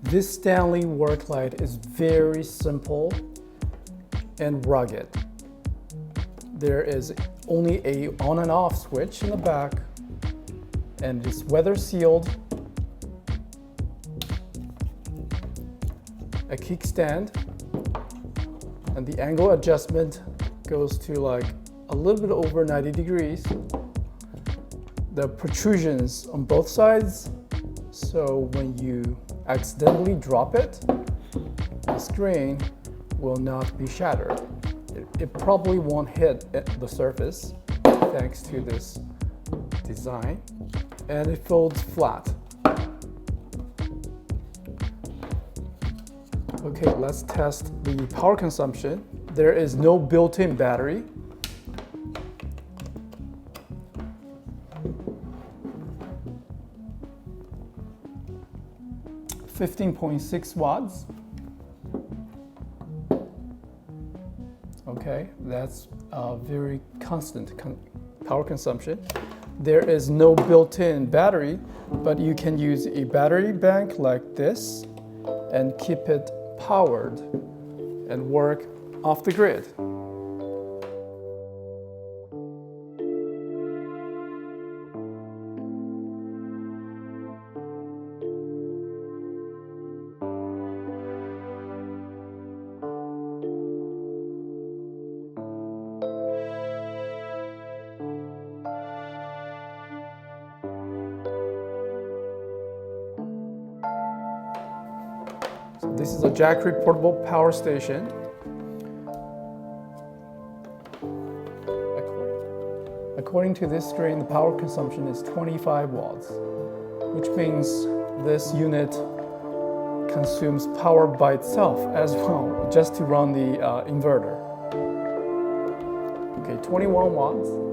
This Stanley work light is very simple and rugged. There is only a on and off switch in the back, and it's weather sealed. A kickstand, and the angle adjustment goes to like a little bit over 90 degrees. The protrusions on both sides, so when you accidentally drop it, the screen will not be shattered. It probably won't hit the surface thanks to this design, and it folds flat. Okay, let's test the power consumption. There is no built-in battery. $15.6 watts. Okay, that's a very constant power consumption. There is no built-in battery, but you can use a battery bank like this and keep it powered and work off the grid. This is a Jackery portable power station. According to this screen, the power consumption is 25 watts, which means this unit consumes power by itself as well, just to run the inverter. Okay, 21 watts.